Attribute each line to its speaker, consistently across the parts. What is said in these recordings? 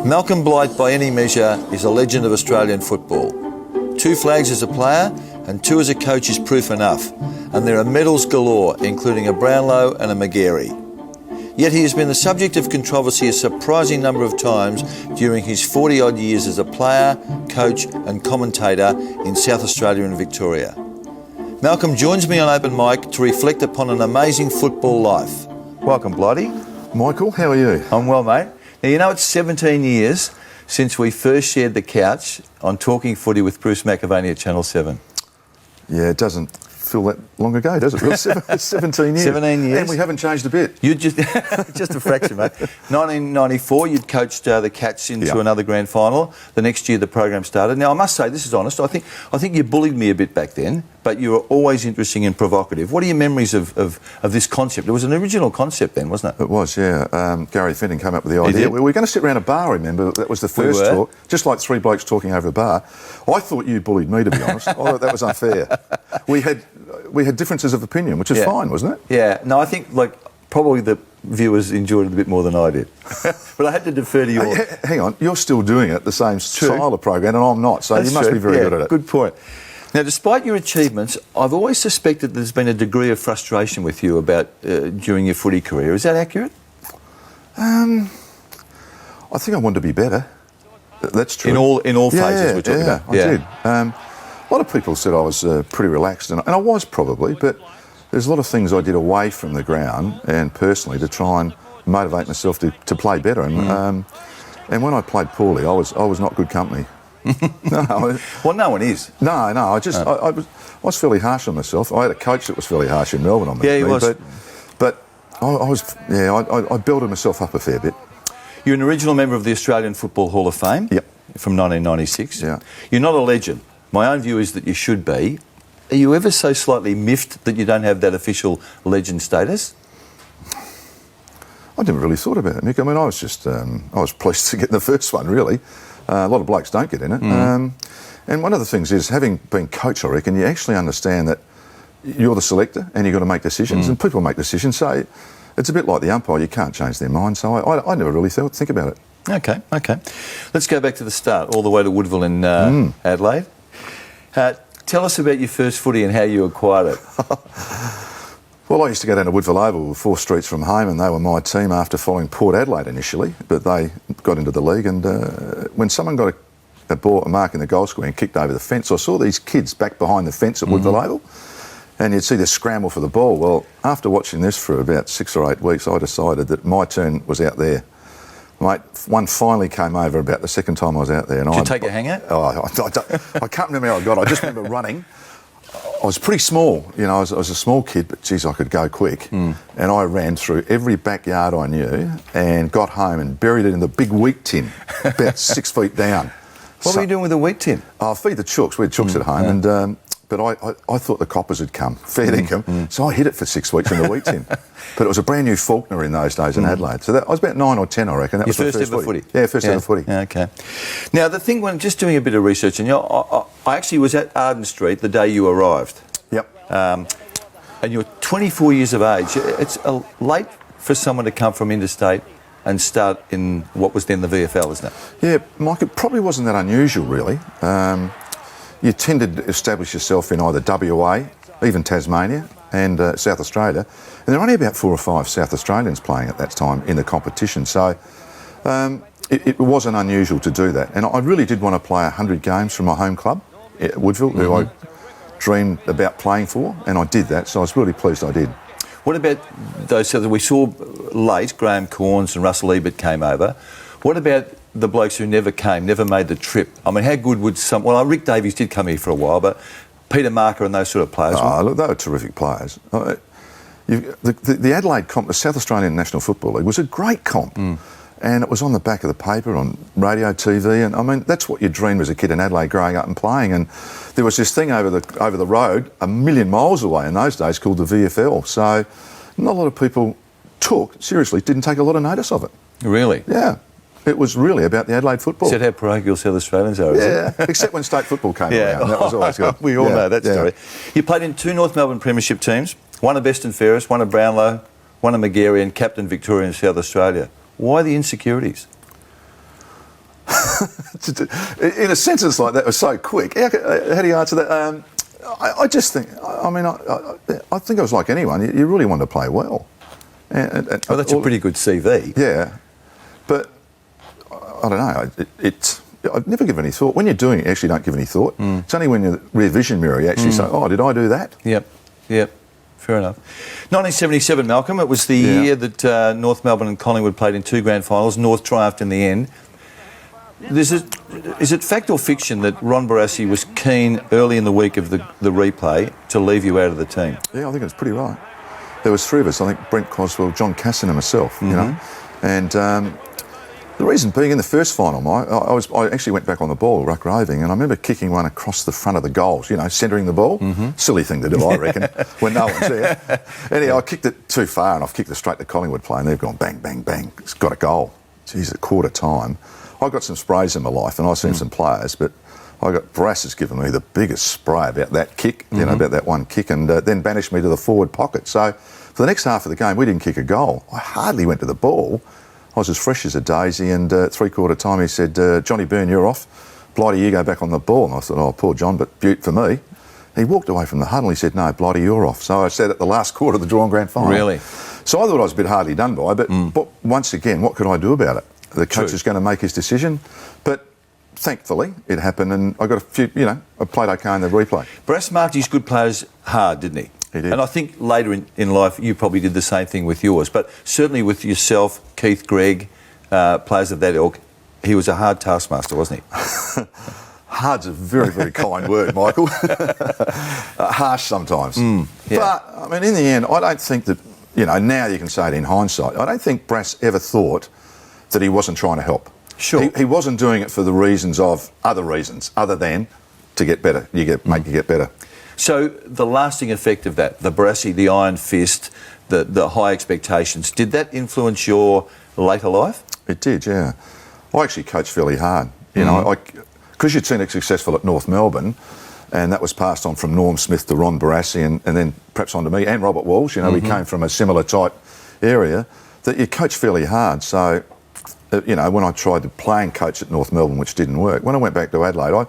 Speaker 1: Malcolm Blight, by any measure, is a legend of Australian football. 2 flags as a player and 2 as a coach is proof enough, and there are medals galore, including a Brownlow and a Magarey. Yet he has been the subject of controversy a surprising number of times during his 40-odd years as a player, coach and commentator in South Australia and Victoria. Malcolm joins me on Open Mic to reflect upon an amazing football life. Welcome, Blighty.
Speaker 2: Michael, how are you?
Speaker 1: I'm well, mate. Now, you know, it's 17 years since we first shared the couch on Talking Footy with Bruce McAvaney at Channel 7.
Speaker 2: Yeah, it doesn't feel that long ago, does it? Really? 17 years.
Speaker 1: 17 years.
Speaker 2: And we haven't changed a bit.
Speaker 1: You just a fraction, mate. 1994, you'd coached the Cats into another grand final. The next year, the program started. Now, I must say, this is honest. I think you bullied me a bit back then, but you were always interesting and provocative. What are your memories of this concept? It was an original concept then, wasn't it?
Speaker 2: It was, yeah. Gary Fenton came up with the idea. We were going to sit around a bar, remember? That was the first talk. Just like 3 blokes talking over a bar. I thought you bullied me, to be honest. I thought that was unfair. We had differences of opinion, which is fine, wasn't it?
Speaker 1: Yeah. No, I think, probably the viewers enjoyed it a bit more than I did. But I had to defer to your...
Speaker 2: Hang on, you're still doing it, the same style of program, and I'm not, so you must be very good at it.
Speaker 1: Good point. Now, despite your achievements, I've always suspected there's been a degree of frustration with you about during your footy career. Is that accurate?
Speaker 2: I think I wanted to be better. That's true.
Speaker 1: In all phases we're talking about.
Speaker 2: I did. A lot of people said I was pretty relaxed, and I was probably, but there's a lot of things I did away from the ground and personally to try and motivate myself to play better. And when I played poorly, I was not good company.
Speaker 1: No. Well, no one is.
Speaker 2: No. I was fairly harsh on myself. I had a coach that was fairly harsh in Melbourne on me.
Speaker 1: Yeah, he was.
Speaker 2: But I builded myself up a fair bit.
Speaker 1: You're an original member of the Australian Football Hall of Fame.
Speaker 2: Yep.
Speaker 1: From 1996.
Speaker 2: Yeah.
Speaker 1: You're not a legend. My own view is that you should be. Are you ever so slightly miffed that you don't have that official legend status?
Speaker 2: I never really thought about it, Nick. I mean, I was pleased to get the first one, really. A lot of blokes don't get in it. And one of the things is, having been coach, I reckon, you actually understand that you're the selector and you've got to make decisions, and people make decisions. So it's a bit like the umpire, you can't change their mind. So I never really think about it.
Speaker 1: Okay. Let's go back to the start, all the way to Woodville in Adelaide. Tell us about your first footy and how you acquired it.
Speaker 2: Well, I used to go down to Woodville Oval, 4 streets from home, and they were my team after following Port Adelaide initially, but they got into the league. And when someone got a mark in the goal square and kicked over the fence, I saw these kids back behind the fence at Woodville Oval, and you'd see this scramble for the ball. Well, after watching this for about 6 or 8 weeks, I decided that my turn was out there. Mate, one finally came over about the second time I was out there. And
Speaker 1: Did you take a hanger?
Speaker 2: Oh, I can't remember how I got it. I just remember running. I was pretty small, you know, I was a small kid, but geez, I could go quick. And I ran through every backyard I knew and got home and buried it in the big wheat tin, about 6 feet down.
Speaker 1: What were you doing with the wheat tin?
Speaker 2: I feed the chooks. We had chooks at home, and but I thought the coppers had come, fair dinkum, so I hid it for 6 weeks in the wheat tin. But it was a brand new Faulkner in those days in Adelaide. So I was about 9 or 10, I reckon. That was
Speaker 1: first ever footy?
Speaker 2: Yeah, first ever footy.
Speaker 1: Yeah, okay. Now, the thing, when just doing a bit of research, and I actually was at Arden Street the day you arrived.
Speaker 2: Yep.
Speaker 1: And you're 24 years of age. It's late for someone to come from interstate and start in what was then the VFL, isn't it?
Speaker 2: Yeah, Mike, it probably wasn't that unusual, really. You tended to establish yourself in either WA, even Tasmania, and South Australia. And there were only about 4 or 5 South Australians playing at that time in the competition. So it wasn't unusual to do that. And I really did want to play 100 games from my home club at Woodville, who I dreamed about playing for, and I did that. So I was really pleased I did.
Speaker 1: What about those? So that we saw late, Graham Corns and Russell Ebert came over. What about the blokes who never came, never made the trip? I mean, how good would some... Well, Rick Davies did come here for a while, but Peter Marker and those sort of players...
Speaker 2: Oh, look, they were terrific players. The Adelaide comp, the South Australian National Football League, was a great comp. And it was on the back of the paper, on radio, TV, and I mean, that's what you dreamed as a kid in Adelaide growing up and playing. And there was this thing over the road, a million miles away in those days, called the VFL. So not a lot of people didn't take a lot of notice of it.
Speaker 1: Really?
Speaker 2: Yeah. It was really about the Adelaide football.
Speaker 1: Is that how parochial South Australians are?
Speaker 2: Yeah, except when state football came around. That was always good.
Speaker 1: We all know that story. You played in 2 North Melbourne Premiership teams, one a Best and Fairest, one a Brownlow, one a Magarey, and captain Victoria and South Australia. Why the insecurities?
Speaker 2: In a sentence like that was so quick. How do you answer that? I just think, I think I was like anyone. You really wanted to play well.
Speaker 1: Well, that's a pretty good CV.
Speaker 2: Yeah. But, I don't know, I've never given any thought. When you're doing it, you actually don't give any thought. It's only when you're the rear vision mirror you actually say, oh, did I do that?
Speaker 1: Yep. Fair enough. 1977, Malcolm, it was the year that North Melbourne and Collingwood played in 2 grand finals. North triumphed in the end. Is it fact or fiction that Ron Barassi was keen early in the week of the replay to leave you out of the team?
Speaker 2: Yeah, I think it's pretty right. There was 3 of us, I think Brent Coswell, John Casson and myself, you know. And the reason being, in the first final, I actually went back on the ball, ruck roving, and I remember kicking one across the front of the goals, you know, centering the ball. Silly thing to do, I reckon, when no one's there. Anyhow, I kicked it too far and I've kicked it straight to Collingwood play and they've gone bang, bang, bang. It's got a goal. Geez, at quarter time. I got some sprays in my life and I've seen some players, but Brass has given me the biggest spray about that kick, you know, about that one kick, and then banished me to the forward pocket. So for the next half of the game, we didn't kick a goal. I hardly went to the ball. I was as fresh as a daisy, and 3/4 time he said, Johnny Byrne, you're off. Blighty, you go back on the ball. And I thought, oh, poor John, but beaut for me. He walked away from the huddle and he said, no, Blighty, you're off. So I said at the last quarter of the drawn grand final.
Speaker 1: Really?
Speaker 2: So I thought I was a bit hardly done by, but once again, what could I do about it? The coach is going to make his decision. But thankfully, it happened, and I got a few, you know, I played okay in the replay.
Speaker 1: Brass marked his good players hard, didn't he?
Speaker 2: He did.
Speaker 1: And I think later in life, you probably did the same thing with yours. But certainly with yourself, Keith, Gregg, players of that ilk, he was a hard taskmaster, wasn't he?
Speaker 2: Hard's a very, very kind word, Michael. Harsh sometimes. But, I mean, in the end, I don't think that, you know, now you can say it in hindsight, I don't think Brass ever thought that he wasn't trying to help.
Speaker 1: Sure.
Speaker 2: He wasn't doing it for the reasons other than to get better, make you get better.
Speaker 1: So the lasting effect of that, the Barassi, the iron fist, the high expectations, did that influence your later life?
Speaker 2: It did, yeah. I actually coached fairly hard. You know, because you'd seen it successful at North Melbourne, and that was passed on from Norm Smith to Ron Barassi, and then perhaps on to me and Robert Walsh. You know, we came from a similar type area, that you coach fairly hard. So, you know, when I tried to play and coach at North Melbourne, which didn't work, when I went back to Adelaide, I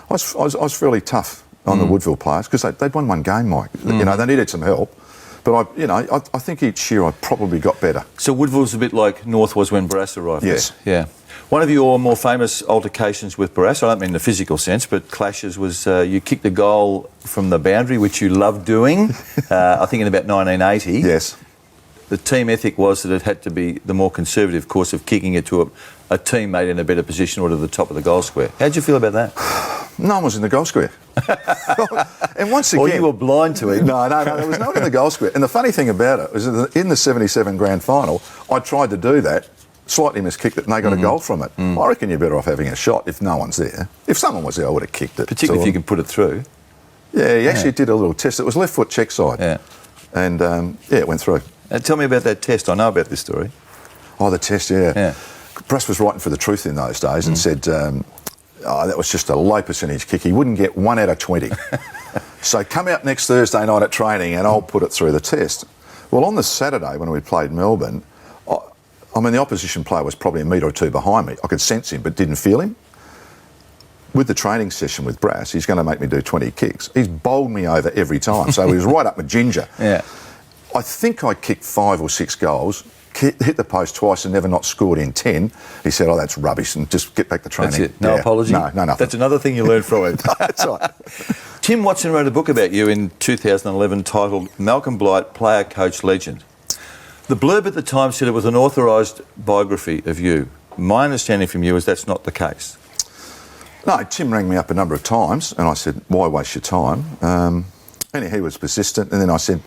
Speaker 2: was fairly tough on the Woodville players, because they'd won one game, Mike. You know, they needed some help. But I think each year I probably got better.
Speaker 1: So Woodville's a bit like North was when Barassi arrived.
Speaker 2: Yes.
Speaker 1: There. Yeah. One of your more famous altercations with Barassi, I don't mean in the physical sense, but clashes, was you kicked a goal from the boundary, which you loved doing, I think in about 1980.
Speaker 2: Yes.
Speaker 1: The team ethic was that it had to be the more conservative course of kicking it to a teammate in a better position or to the top of the goal square. How'd you feel about that?
Speaker 2: No one was in the goal square. And once again...
Speaker 1: Or you were blind to it.
Speaker 2: No, there was no one in the goal square. And the funny thing about it was that in the 77 grand final, I tried to do that, slightly miskicked it, and they got a goal from it. I reckon you're better off having a shot if no one's there. If someone was there, I would have kicked it.
Speaker 1: Particularly if you can put it through.
Speaker 2: Yeah, he actually did a little test. It was left foot check side.
Speaker 1: Yeah.
Speaker 2: And, it went through.
Speaker 1: Tell me about that test. I know about this story.
Speaker 2: Oh, the test, yeah.
Speaker 1: Yeah.
Speaker 2: Brass was writing for The Truth in those days and said, that was just a low percentage kick. He wouldn't get 1 out of 20. So come out next Thursday night at training and I'll put it through the test. Well, on the Saturday when we played Melbourne, I mean, the opposition player was probably a metre or 2 behind me. I could sense him but didn't feel him. With the training session with Brass, he's going to make me do 20 kicks. He's bowled me over every time, so he was right up my ginger.
Speaker 1: Yeah.
Speaker 2: I think I kicked 5 or 6 goals, hit the post twice and never not scored in 10. He said, oh, that's rubbish, and just get back to training.
Speaker 1: That's it. No apology?
Speaker 2: No, nothing.
Speaker 1: That's another thing you learned from it.
Speaker 2: That's right.
Speaker 1: Tim Watson wrote a book about you in 2011 titled Malcolm Blight, Player, Coach, Legend. The blurb at the time said it was an authorised biography of you. My understanding from you is that's not the case.
Speaker 2: No, Tim rang me up a number of times and I said, why waste your time? And he was persistent, and then I said,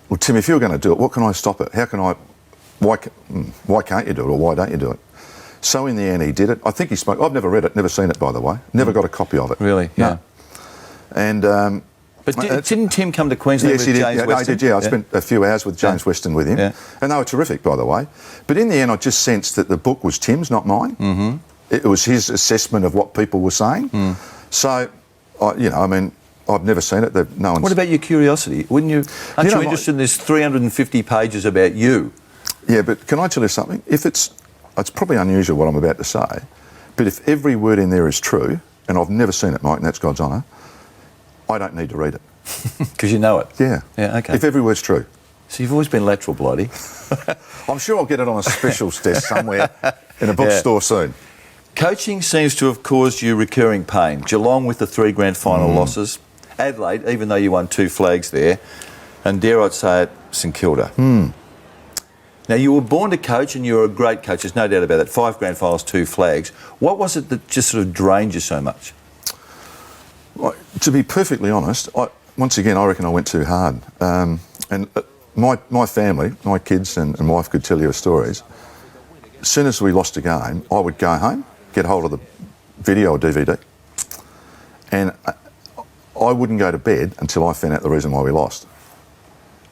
Speaker 2: well, Tim, if you're going to do it, what can I stop it? Why can't you do it, or why don't you do it? So in the end, he did it. I think he spoke. I've never read it, never seen it, by the way. Never got a copy of it.
Speaker 1: Really? Yeah.
Speaker 2: No. And
Speaker 1: but didn't Tim come to Queensland with
Speaker 2: he did.
Speaker 1: James Weston?
Speaker 2: No, he did, yeah. I spent a few hours with James Weston with him, and they were terrific, by the way. But in the end, I just sensed that the book was Tim's, not mine. It was his assessment of what people were saying. So, I've never seen it. No one's...
Speaker 1: What about your curiosity? Aren't you interested in this 350 pages about you?
Speaker 2: Yeah, but can I tell you something? It's probably unusual what I'm about to say, but But if every word in there is true, and I've never seen it, Mike, and that's God's honour, I don't need to read it.
Speaker 1: Because you know it?
Speaker 2: Yeah.
Speaker 1: Yeah, okay.
Speaker 2: If every word's true.
Speaker 1: So you've always been lateral, Blighty.
Speaker 2: I'm sure I'll get it on a specials desk somewhere in a bookstore soon.
Speaker 1: Coaching seems to have caused you recurring pain. Geelong with the 3 grand final losses. Adelaide, even though you won 2 flags there. And dare I say it, St Kilda. Now, you were born to coach and you were a great coach. There's no doubt about that. 5 grand finals, 2 flags. What was it that just sort of drained you so much?
Speaker 2: Well, to be perfectly honest, once again, I reckon I went too hard. My family, my kids and wife could tell you stories. As soon as we lost a game, I would go home, get hold of the video or DVD, and I wouldn't go to bed until I found out the reason why we lost.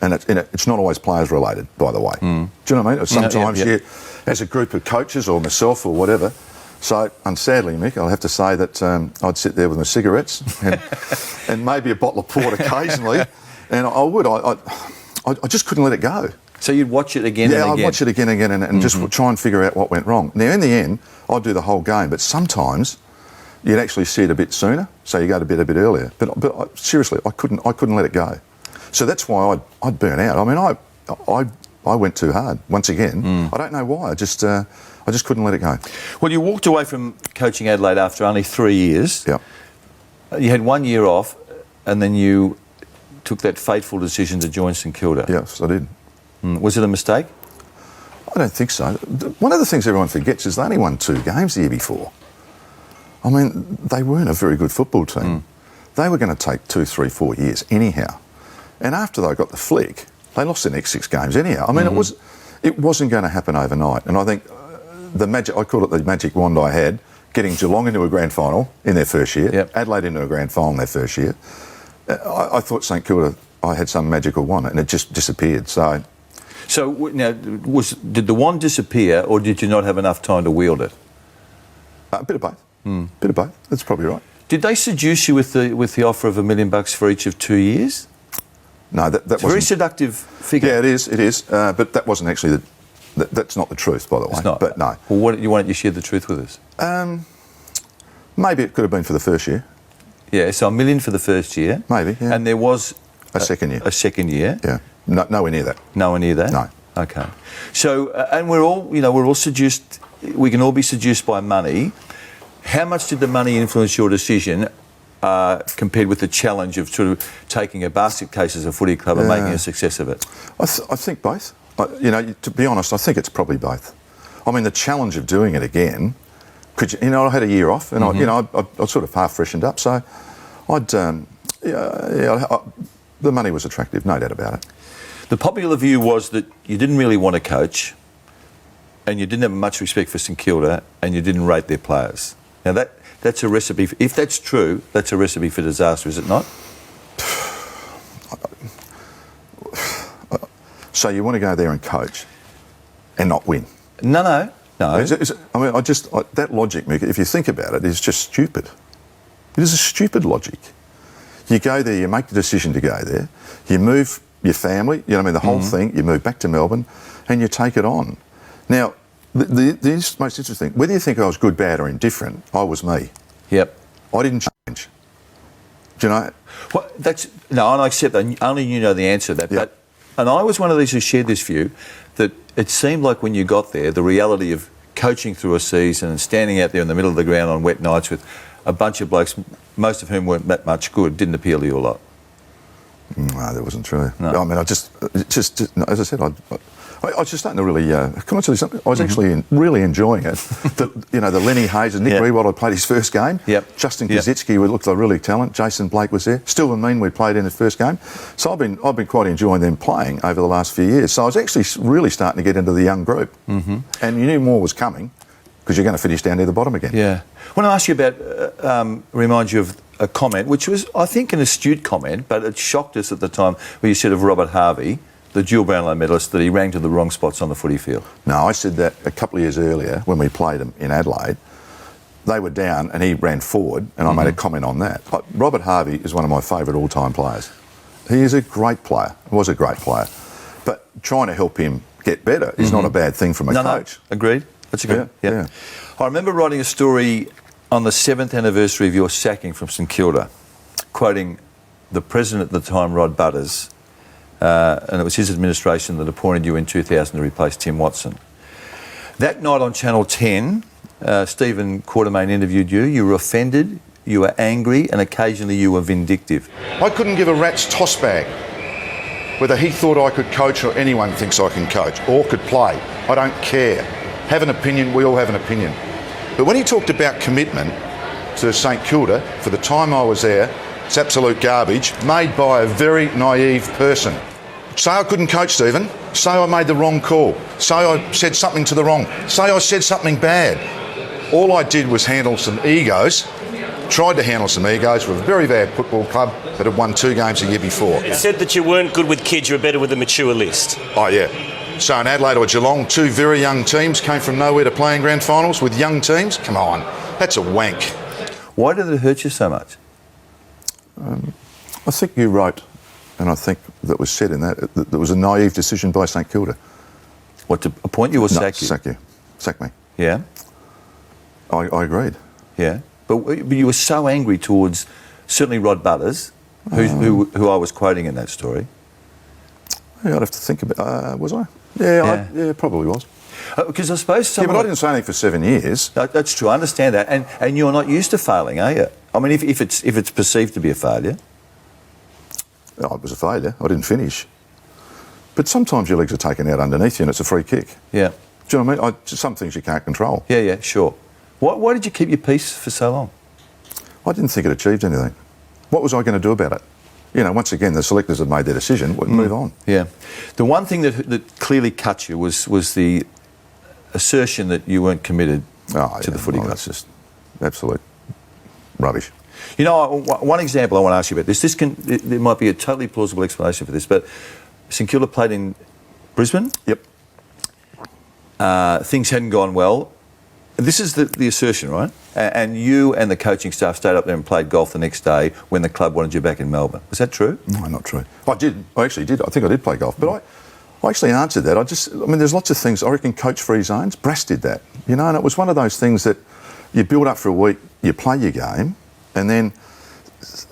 Speaker 2: And it's not always players related, by the way. Do you know what I mean? Sometimes you, as a group of coaches or myself or whatever. So, unsadly, Mick, I'll have to say that I'd sit there with my cigarettes and maybe a bottle of port occasionally, and I would. I just couldn't let it go.
Speaker 1: So you'd watch it again and again?
Speaker 2: Yeah, I'd watch it again and again and just try and figure out what went wrong. Now, in the end, I'd do the whole game, but sometimes you'd actually see it a bit sooner, so you go to bed a bit earlier. But seriously, I couldn't let it go. So that's why I'd burn out. I mean, I went too hard once again. I don't know why. I just couldn't let it go.
Speaker 1: Well, you walked away from coaching Adelaide after only 3 years.
Speaker 2: Yeah.
Speaker 1: You had 1 year off, and then you took that fateful decision to join St Kilda.
Speaker 2: Yes, I did.
Speaker 1: Was it a mistake?
Speaker 2: I don't think so. One of the things everyone forgets is they only won 2 games the year before. I mean, they weren't a very good football team. They were going to take 2, 3, 4 years anyhow. And after they got the flick, they lost the next 6 games anyhow. I mean, it wasn't going to happen overnight. And I think I call it the magic wand I had, getting Geelong into a grand final in their first year, Adelaide into a grand final in their first year. I thought St Kilda, I had some magical wand, and it just disappeared. So
Speaker 1: now, did the wand disappear, or did you not have enough time to wield it?
Speaker 2: A bit of both. Bit of both. That's probably right.
Speaker 1: Did they seduce you with the offer of $1 million for each of 2 years?
Speaker 2: No, that wasn't.
Speaker 1: It's a very seductive figure.
Speaker 2: Yeah, it is. But that wasn't actually that's not the truth, by the way.
Speaker 1: It's not.
Speaker 2: But no.
Speaker 1: Well, why don't you share the truth with us?
Speaker 2: Maybe it could have been for the first year.
Speaker 1: Yeah, so $1 million for the first year.
Speaker 2: Maybe, yeah.
Speaker 1: And there was
Speaker 2: a second year.
Speaker 1: A second year.
Speaker 2: Yeah. Nowhere near that.
Speaker 1: Nowhere near that?
Speaker 2: No.
Speaker 1: Okay. So, and we're all seduced. We can all be seduced by money. How much did the money influence your decision compared with the challenge of sort of taking a basket case as a footy club and making a success of it?
Speaker 2: I think both. To be honest, I think it's probably both. I mean, the challenge of doing it again, I had a year off and I sort of half freshened up, so the money was attractive, no doubt about it.
Speaker 1: The popular view was that you didn't really want to coach and you didn't have much respect for St Kilda and you didn't rate their players. Now that's a recipe, if that's true, that's a recipe for disaster, is it not?
Speaker 2: So you want to go there and coach and not win? No.
Speaker 1: I
Speaker 2: mean, that logic, Mick, if you think about it, is just stupid. It is a stupid logic. You go there, you make the decision to go there, you move your family, the whole thing, you move back to Melbourne and you take it on. Now, the most interesting thing, whether you think I was good, bad or indifferent, I was me.
Speaker 1: Yep.
Speaker 2: I didn't change. Do you know?
Speaker 1: Well, and I accept that. Only you know the answer to that.
Speaker 2: Yep.
Speaker 1: And I was one of these who shared this view that it seemed like when you got there, the reality of coaching through a season and standing out there in the middle of the ground on wet nights with a bunch of blokes, most of whom weren't that much good, didn't appeal to you a lot.
Speaker 2: No, that wasn't true.
Speaker 1: No.
Speaker 2: I mean, as I said, I was just starting to really. Can I tell you something? I was actually really enjoying it. The Lenny Hayes and Nick Rewald had played his first game.
Speaker 1: Yep.
Speaker 2: Justin Kazitsky looked like really talent. Jason Blake was there. Still and Mean we played in the first game. So I've been quite enjoying them playing over the last few years. So I was actually really starting to get into the young group. And you knew more was coming because you're going to finish down near the bottom again.
Speaker 1: Yeah. I want to ask you about, remind you of a comment, which was, I think, an astute comment, but it shocked us at the time where you said of Robert Harvey, the dual Brownlow medalist, that he ranked to the wrong spots on the footy field.
Speaker 2: No, I said that a couple of years earlier when we played them in Adelaide. They were down and he ran forward and I made a comment on that. Robert Harvey is one of my favourite all-time players. He is a great player, was a great player. But trying to help him get better is not a bad thing from a coach.
Speaker 1: No, agreed. That's a good.
Speaker 2: Yeah.
Speaker 1: I remember writing a story on the 7th anniversary of your sacking from St Kilda, quoting the president at the time, Ron Barassi, and it was his administration that appointed you in 2000 to replace Tim Watson. That night on Channel 10, Stephen Quartermain interviewed you. You were offended, you were angry, and occasionally you were vindictive.
Speaker 2: I couldn't give a rat's toss bag whether he thought I could coach or anyone thinks I can coach or could play. I don't care. Have an opinion, we all have an opinion. But when he talked about commitment to St Kilda, for the time I was there, it's absolute garbage, made by a very naive person. Say I couldn't coach, Stephen. Say I made the wrong call. Say I said something to the wrong. Say I said something bad. All I did was handle some egos, tried to handle some egos with a very bad football club that had won 2 games a year before.
Speaker 3: It said that you weren't good with kids, you were better with a mature list.
Speaker 2: Oh, yeah. So in Adelaide or Geelong, 2 very young teams came from nowhere to playing grand finals with young teams. Come on, that's a wank.
Speaker 1: Why did it hurt you so much?
Speaker 2: I think you wrote, and I think that was said in that there was a naive decision by St Kilda.
Speaker 1: What, to appoint you or sack you?
Speaker 2: Sack you. Sack me.
Speaker 1: Yeah?
Speaker 2: I agreed.
Speaker 1: Yeah. But you were so angry towards certainly Rod Barassi, who I was quoting in that story.
Speaker 2: Yeah, I'd have to think about was I? Yeah, probably was.
Speaker 1: Because I suppose
Speaker 2: but I didn't say anything for 7 years.
Speaker 1: That's true, I understand that. And you're not used to failing, are you? I mean, if it's perceived to be a failure.
Speaker 2: Oh, it was a failure. I didn't finish. But sometimes your legs are taken out underneath you and it's a free kick.
Speaker 1: Yeah.
Speaker 2: Do you know what I mean? Some things you can't control.
Speaker 1: Yeah, sure. Why did you keep your peace for so long?
Speaker 2: I didn't think it achieved anything. What was I going to do about it? You know, once again, the selectors had made their decision. We'd move on.
Speaker 1: Yeah. The one thing that clearly cut you was the assertion that you weren't committed to the footy club.
Speaker 2: That's just absolute rubbish.
Speaker 1: You know, one example I want to ask you about this. There might be a totally plausible explanation for this, but St Kilda played in Brisbane.
Speaker 2: Yep.
Speaker 1: Things hadn't gone well. This is the assertion, right? And you and the coaching staff stayed up there and played golf the next day when the club wanted you back in Melbourne. Was that true?
Speaker 2: No, not true. I actually did. I think I did play golf. But I actually answered that. I mean, there's lots of things. I reckon coach-free zones, Brass did that. You know, and it was one of those things that you build up for a week, you play your game, and then,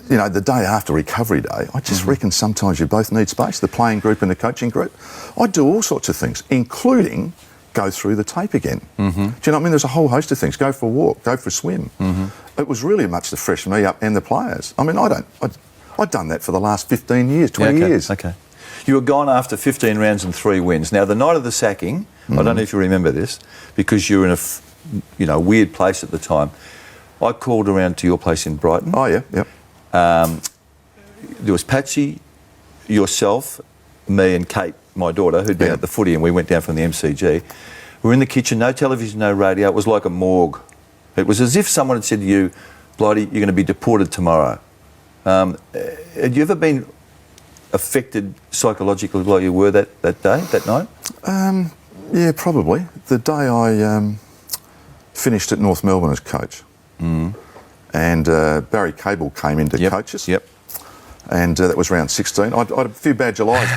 Speaker 2: you know, the day after recovery day, I just reckon sometimes you both need space, the playing group and the coaching group. I do all sorts of things, including go through the tape again. Do you know what I mean? There's a whole host of things. Go for a walk, go for a swim. It was really much to freshen me up and the players. I mean, I'd done that for the last 15 years, 20 years.
Speaker 1: Okay. You were gone after 15 rounds and 3 wins. Now, the night of the sacking, I don't know if you remember this, because you were in a weird place at the time. I called around to your place in Brighton.
Speaker 2: Oh, yeah, yep.
Speaker 1: There was Patsy, yourself, me and Kate, my daughter, who'd been at the footy, and we went down from the MCG. We were in the kitchen, no television, no radio. It was like a morgue. It was as if someone had said to you, Blighty, you're going to be deported tomorrow. Had you ever been affected psychologically like you were that night?
Speaker 2: Yeah, probably. The day I finished at North Melbourne as coach, and Barry Cable came in to coach us.
Speaker 1: Yep.
Speaker 2: And that was round 16. I had a few bad Julys.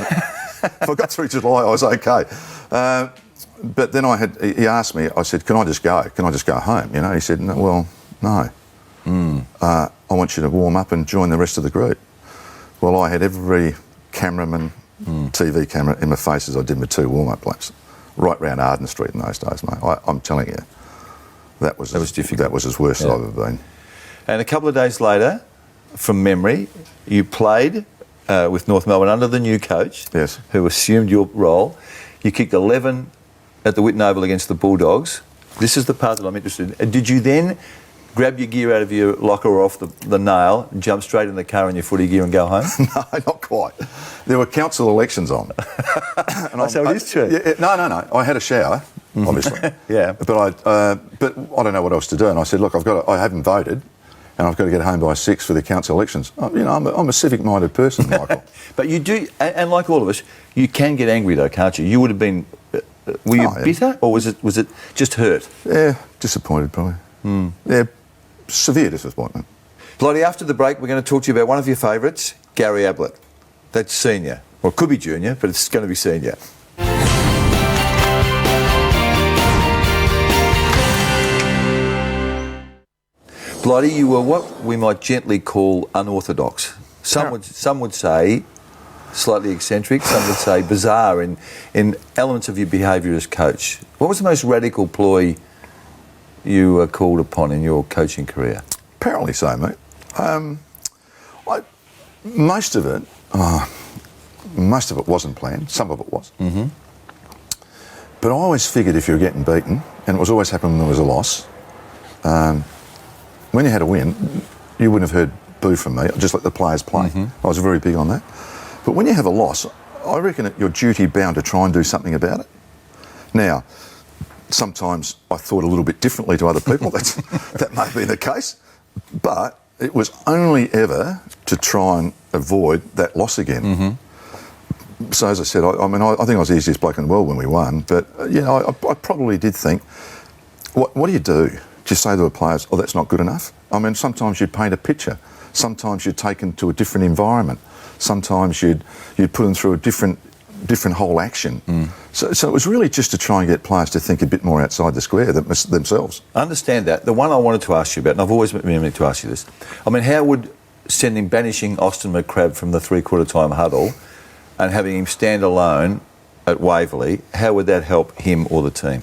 Speaker 2: If I got through July, I was okay. But then he asked me, I said, can I just go? Can I just go home? You know, he said, no. I want you to warm up and join the rest of the group. Well, I had every cameraman, TV camera in my face as I did my 2 warm-up laps, right round Arden Street in those days, mate. I'm telling you, that was difficult. That was as worst as I've ever been.
Speaker 1: And a couple of days later, from memory, you played with North Melbourne under the new coach, who assumed your role. You kicked 11 at the Whitten Oval against the Bulldogs. This is the part that I'm interested in. Did you then grab your gear out of your locker or off the nail, jump straight in the car in your footy gear and go home?
Speaker 2: No, not quite. There were council elections on.
Speaker 1: So it is true?
Speaker 2: No. I had a shower, obviously.
Speaker 1: Yeah.
Speaker 2: But I don't know what else to do. And I said, look, I haven't voted, and I've got to get home by 6 for the council elections. You know, I'm a civic-minded person, Michael.
Speaker 1: But you do, and like all of us, you can get angry though, can't you? You would have been, were you bitter, or was it just hurt?
Speaker 2: Yeah, disappointed probably. Yeah, severe disappointment.
Speaker 1: Blighty, after the break, we're going to talk to you about one of your favourites, Gary Ablett. That's senior. Well, it could be junior, but it's going to be senior. Blighty, you were what we might gently call unorthodox. Some would say slightly eccentric, some would say bizarre in elements of your behaviour as coach. What was the most radical ploy you were called upon in your coaching career?
Speaker 2: Apparently so, mate. Most of it wasn't planned. Some of it was. Mm-hmm. But I always figured if you were getting beaten, and it was always happening when there was a loss, when you had a win, you wouldn't have heard boo from me. Just let the players play. Mm-hmm. I was very big on that. But when you have a loss, I reckon that you're duty bound to try and do something about it. Now, sometimes I thought a little bit differently to other people. That may be the case. But it was only ever to try and avoid that loss again. Mm-hmm. So as I said, I think I was the easiest bloke in the world when we won. But, I probably did think, what do you do? Do you say to the players, oh, that's not good enough? I mean, sometimes you'd paint a picture. Sometimes you'd take them to a different environment. Sometimes you'd put them through a different whole action. Mm. So it was really just to try and get players to think a bit more outside the square themselves.
Speaker 1: I understand that. The one I wanted to ask you about, and I've always been meaning to ask you this, I mean, how would banishing Austin McCrabb from the three-quarter time huddle and having him stand alone at Waverley, how would that help him or the team?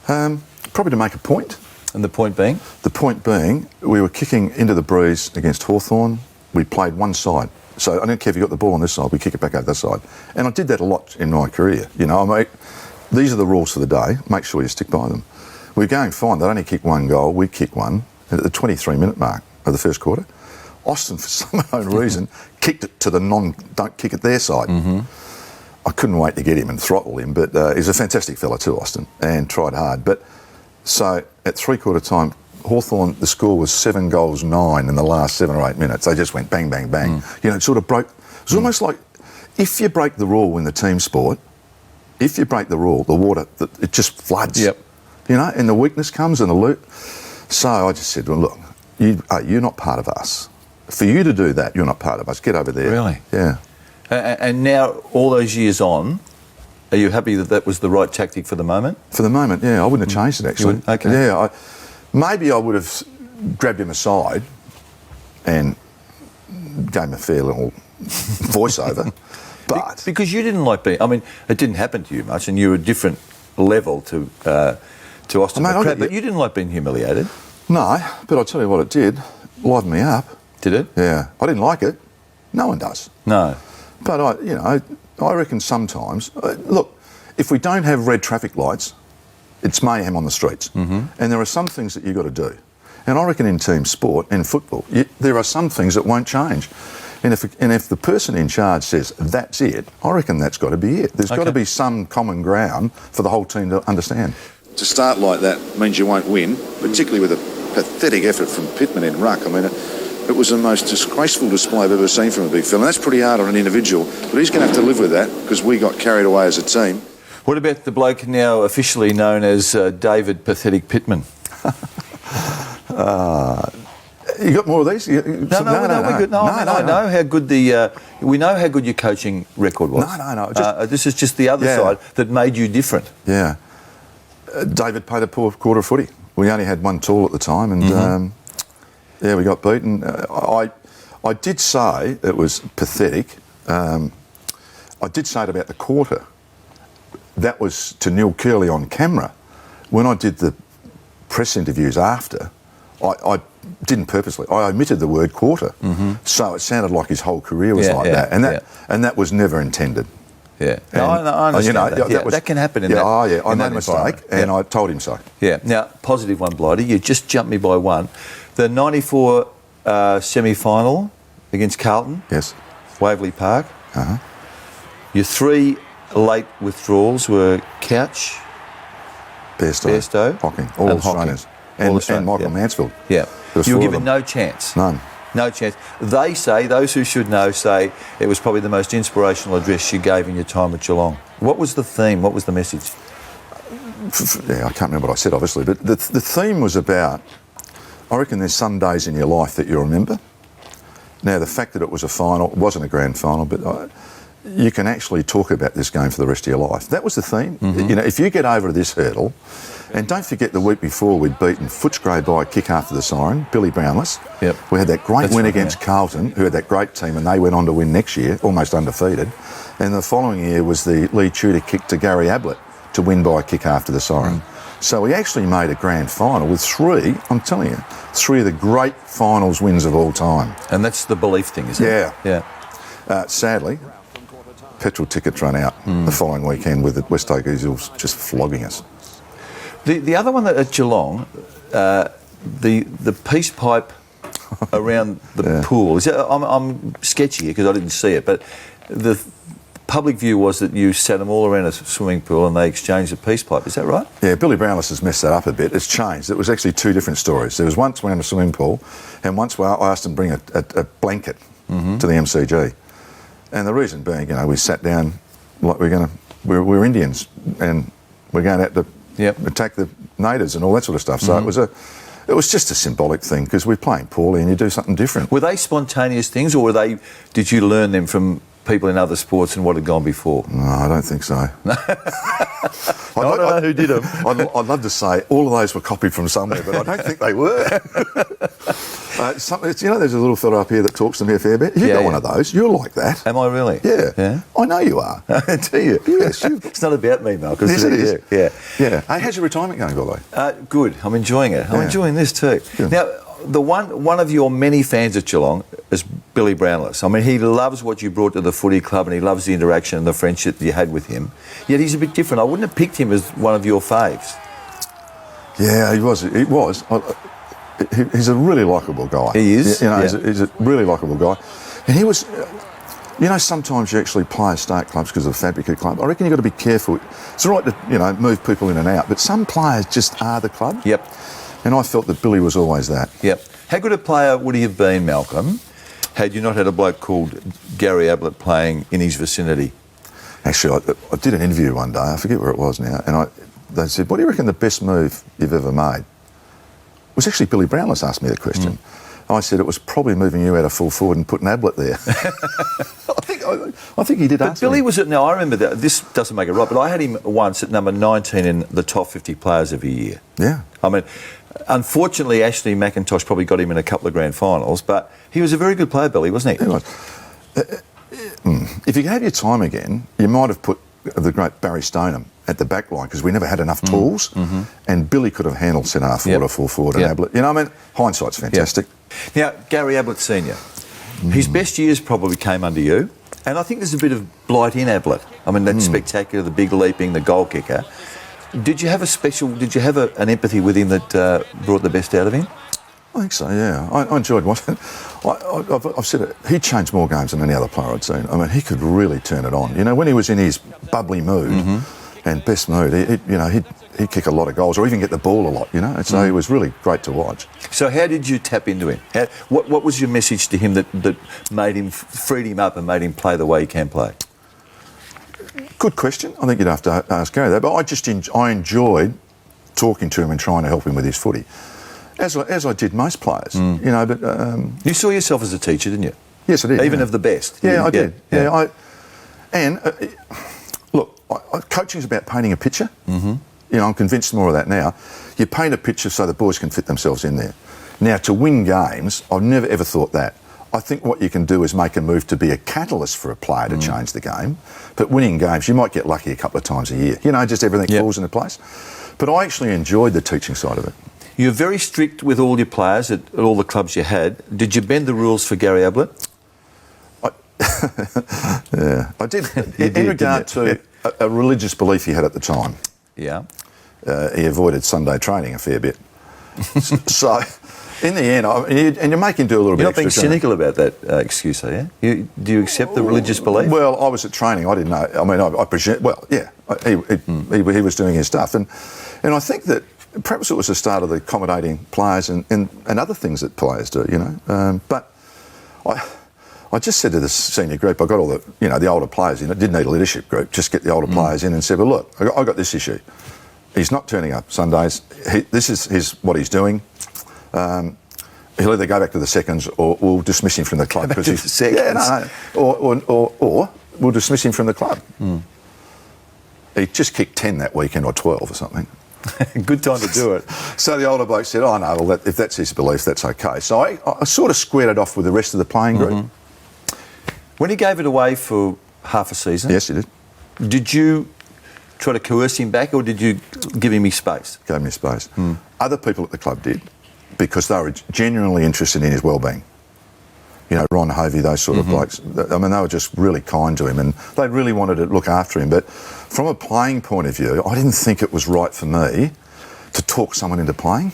Speaker 2: Probably to make a point.
Speaker 1: And the point being? The
Speaker 2: point being, we were kicking into the breeze against Hawthorn. We played one side. So I don't care if you got the ball on this side, we kick it back over that side. And I did that a lot in my career. These are the rules for the day. Make sure you stick by them. We're going fine. They'd only kick one goal. We kick one. And at the 23-minute mark of the first quarter, Austin, for some unknown reason, kicked it to the don't kick it their side. Mm-hmm. I couldn't wait to get him and throttle him, but he's a fantastic fella too, Austin, and tried hard. But so at three-quarter time, Hawthorn, the score was 7-9 in the last 7 or 8 minutes. They just went bang, bang, bang. Mm. It sort of broke. It was almost like if you break the rule in the team sport, if you break the rule, the water, it just floods.
Speaker 1: Yep.
Speaker 2: And the weakness comes and the loot. So I just said, well, look, you're not part of us. For you to do that, you're not part of us. Get over there.
Speaker 1: Really?
Speaker 2: Yeah.
Speaker 1: And now, all those years on, are you happy that was the right tactic for the moment?
Speaker 2: For the moment, yeah. I wouldn't have changed it, actually.
Speaker 1: Okay.
Speaker 2: Yeah. Maybe I would have grabbed him aside and gave him a fair little voiceover. But
Speaker 1: because you didn't like being... I mean, it didn't happen to you much, and you were a different level to Austin McCrabb, but you didn't like being humiliated.
Speaker 2: No, but I'll tell you what it did. Livened me up.
Speaker 1: Did it?
Speaker 2: Yeah. I didn't like it. No one does.
Speaker 1: No.
Speaker 2: But I reckon sometimes... look, if we don't have red traffic lights, it's mayhem on the streets. Mm-hmm. And there are some things that you've got to do. And I reckon in team sport, in football, there are some things that won't change. And if the person in charge says, that's it, I reckon that's got to be it. There's got to be some common ground for the whole team to understand. To start like that means you won't win, particularly with a pathetic effort from Pittman in ruck. I mean, it was the most disgraceful display I've ever seen from a big fella. And that's pretty hard on an individual, but he's going to have to live with that because we got carried away as a team.
Speaker 1: What about the bloke now officially known as David Pathetic Pittman?
Speaker 2: You got more of these?
Speaker 1: No, I know how good we know how good your coaching record was.
Speaker 2: No.
Speaker 1: This is just the other side that made you different.
Speaker 2: Yeah. David played a poor quarter of footy. We only had one tall at the time, and we got beaten. I did say it was pathetic. I did say it about the quarter. That was to Neil Curley on camera. When I did the press interviews after, I didn't purposely. I omitted the word quarter, so it sounded like his whole career was that, and that was never intended.
Speaker 1: Yeah, I understand that can happen in that.
Speaker 2: I made a mistake, and I told him so. Yeah.
Speaker 1: Now, positive one, Blighty. You just jumped me by one. The '94 semi-final against Carlton.
Speaker 2: Yes.
Speaker 1: Waverley Park. Your 3 late withdrawals were Couch, Bairstow,
Speaker 2: Hocking, all Australians. And Michael Mansfield.
Speaker 1: Yeah. You were given no chance.
Speaker 2: None.
Speaker 1: No chance. They say, those who should know say, it was probably the most inspirational address you gave in your time at Geelong. What was the theme? What was the message?
Speaker 2: Yeah, I can't remember what I said, obviously, but the theme was about, I reckon there's some days in your life that you remember. Now, the fact that it was a final, it wasn't a grand final, but you can actually talk about this game for the rest of your life. That was the theme. If you get over this hurdle, And don't forget the week before we'd beaten Footscray by a kick after the siren, Billy Brownless.
Speaker 1: Yep.
Speaker 2: We had that great
Speaker 1: That's
Speaker 2: win
Speaker 1: right,
Speaker 2: against Carlton, who had that great team, and they went on to win next year, almost undefeated. And the following year was the Lee Tudor kick to Gary Ablett to win by a kick after the siren. So we actually made a grand final with three, I'm telling you, three of the great finals wins of all time.
Speaker 1: And that's the belief thing, isn't it?
Speaker 2: Yeah.
Speaker 1: Yeah.
Speaker 2: Sadly, petrol tickets run out the following weekend with the Westgate Eagles just flogging us.
Speaker 1: The other one at Geelong, the peace pipe around the pool. Is that, I'm sketchy here because I didn't see it, but the public view was that you sat them all around a swimming pool and they exchanged a peace pipe. Is that right?
Speaker 2: Yeah, Billy Brownless has messed that up a bit. It's changed. It was actually two different stories. There was once we were in a swimming pool, and once I asked them to bring a blanket to the MCG. And the reason being, we sat down like we're Indians and we're going out to attack the natives and all that sort of stuff. So it was just a symbolic thing because we're playing poorly and you do something different.
Speaker 1: Were they spontaneous things, or did you learn them from people in other sports and what had gone before?
Speaker 2: No, I don't think so.
Speaker 1: I don't know who did them.
Speaker 2: I'd love to say all of those were copied from somewhere, but I don't think they were. There's a little fella up here that talks to me a fair bit. You've got one of those. You're like that.
Speaker 1: Am I really?
Speaker 2: Yeah. I know you are.
Speaker 1: Do you?
Speaker 2: Yes.
Speaker 1: It's not about me, Malcolm.
Speaker 2: Yes, it is.
Speaker 1: Yeah.
Speaker 2: Hey, how's your retirement going, Billy?
Speaker 1: Good. I'm enjoying it. I'm enjoying this too.
Speaker 2: Good.
Speaker 1: Now, the one of your many fans at Geelong is Billy Brownless. I mean, he loves what you brought to the footy club and he loves the interaction and the friendship that you had with him. Yet he's a bit different. I wouldn't have picked him as one of your faves.
Speaker 2: Yeah, he was. He's a really likeable guy.
Speaker 1: He is.
Speaker 2: He's a really likeable guy. And he was... sometimes you actually play state clubs because of the fabric of the club. I reckon you've got to be careful. It's all right to, move people in and out, but some players just are the club.
Speaker 1: Yep.
Speaker 2: And I felt that Billy was always that.
Speaker 1: Yep. How good a player would he have been, Malcolm, had you not had a bloke called Gary Ablett playing in his vicinity?
Speaker 2: Actually, I did an interview one day, I forget where it was now, and they said, what do you reckon the best move you've ever made? It was actually Billy Brownless asked me the question. I said it was probably moving you out of full forward and putting Ablett there. I think he did ask
Speaker 1: Billy
Speaker 2: me.
Speaker 1: was at... Now, I remember that. This doesn't make it right, but I had him once at number 19 in the top 50 players of a year.
Speaker 2: Yeah.
Speaker 1: I mean, unfortunately, Ashley McIntosh probably got him in a couple of grand finals, but he was a very good player, Billy, wasn't he?
Speaker 2: He was. If you could have your time again, you might have put the great Barry Stoneham at the back line because we never had enough tools, and Billy could have handled centre half forward or full forward and Ablett. Hindsight's fantastic.
Speaker 1: Now, Gary Ablett Senior, his best years probably came under you, and I think there's a bit of Blight in Ablett. I mean, that spectacular, the big leaping, the goal kicker. Did you have an empathy with him that brought the best out of him?
Speaker 2: I think so, yeah. I enjoyed watching. I've said it, he changed more games than any other player I'd seen. I mean, he could really turn it on. When he was in his bubbly mood and best mood, he'd kick a lot of goals or even get the ball a lot, And so he was really great to watch.
Speaker 1: So how did you tap into him? What was your message to him that made him, freed him up and made him play the way he can play?
Speaker 2: Good question. I think you'd have to ask Gary that. But I enjoyed talking to him and trying to help him with his footy, as I did most players. But
Speaker 1: you saw yourself as a teacher, didn't you?
Speaker 2: Yes, I did.
Speaker 1: Even of the best.
Speaker 2: Yeah, I did. Yeah. Coaching's about painting a picture. I'm convinced more of that now. You paint a picture so the boys can fit themselves in there. Now, to win games, I've never ever thought that. I think what you can do is make a move to be a catalyst for a player to change the game. But winning games, you might get lucky a couple of times a year. Just everything falls into place. But I actually enjoyed the teaching side of it.
Speaker 1: You're very strict with all your players at all the clubs you had. Did you bend the rules for Gary Ablett?
Speaker 2: Yeah, I did. In regard to a religious belief he had at the time.
Speaker 1: Yeah.
Speaker 2: He avoided Sunday training a fair bit. So... In the end, and you're making do a little bit.
Speaker 1: You're not being
Speaker 2: extra,
Speaker 1: cynical about that excuse, are you? Do you accept the religious belief?
Speaker 2: Well, I was at training. I didn't know. I mean, I presume. Well, yeah, he was doing his stuff, and I think that perhaps it was the start of the accommodating players and other things that players do, But I just said to the senior group, I got all the older players in. It did need a leadership group. Just get the older players in and said, well, look, I got this issue. He's not turning up Sundays. This is what he's doing. He'll either go back to the seconds or we'll dismiss him from the club.
Speaker 1: Back to the seconds?
Speaker 2: Yeah, or we'll dismiss him from the club. He just kicked 10 that weekend or 12 or something.
Speaker 1: Good time to do it.
Speaker 2: So the older bloke said, oh, no, well, if that's his belief, that's okay. So I sort of squared it off with the rest of the playing group.
Speaker 1: When he gave it away for half a season...
Speaker 2: Yes, he did.
Speaker 1: Did you try to coerce him back, or did you give him his space?
Speaker 2: Gave me space. Other people at the club did, because they were genuinely interested in his well-being. You know, Ron, Hovey, those sort of blokes. I mean, they were just really kind to him, and they really wanted to look after him. But from a playing point of view, I didn't think it was right for me to talk someone into playing.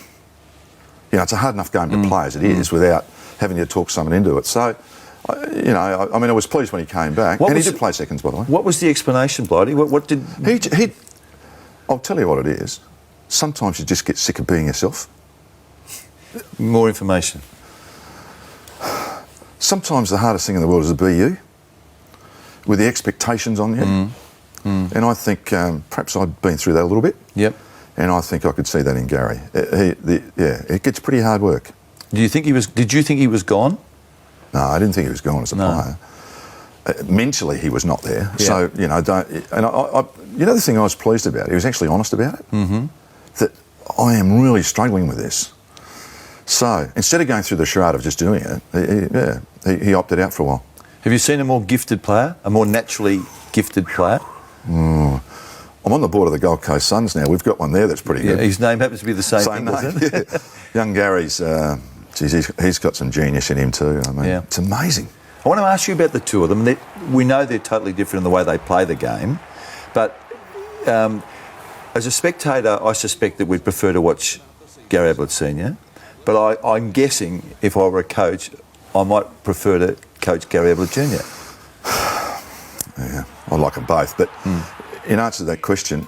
Speaker 2: You know, it's a hard enough game to play as it is without having to talk someone into it. So, you know, I mean, I was pleased when he came back. And he did play seconds, by the way.
Speaker 1: What was the explanation, Blighty? What did...
Speaker 2: I'll tell you what it is. Sometimes you just get sick of being yourself.
Speaker 1: More information.
Speaker 2: Sometimes the hardest thing in the world is to be you, with the expectations on you. And I think perhaps I'd been through that a little bit.
Speaker 1: Yep.
Speaker 2: And I think I could see that in Gary. It gets pretty hard work.
Speaker 1: Did you think he was gone?
Speaker 2: No, I didn't think he was gone as a player. Mentally, he was not there.
Speaker 1: Yeah.
Speaker 2: So, you know, you know the thing I was pleased about? He was actually honest about it. That I am really struggling with this. So, instead of going through the charade of just doing it, he opted out for a while.
Speaker 1: Have you seen a more gifted player, a more naturally gifted player?
Speaker 2: I'm on the board of the Gold Coast Suns now. We've got one there that's pretty good.
Speaker 1: His name happens to be the same thing, doesn't it?
Speaker 2: Yeah. Young Gary's, he's got some genius in him too. I mean, it's amazing.
Speaker 1: I want to ask you about the two of them. We know they're totally different in the way they play the game, but as a spectator, I suspect that we'd prefer to watch Gary Ablett Senior. But I'm guessing if I were a coach, I might prefer to coach Gary Ablett Junior.
Speaker 2: Yeah, I like them both. But in answer to that question,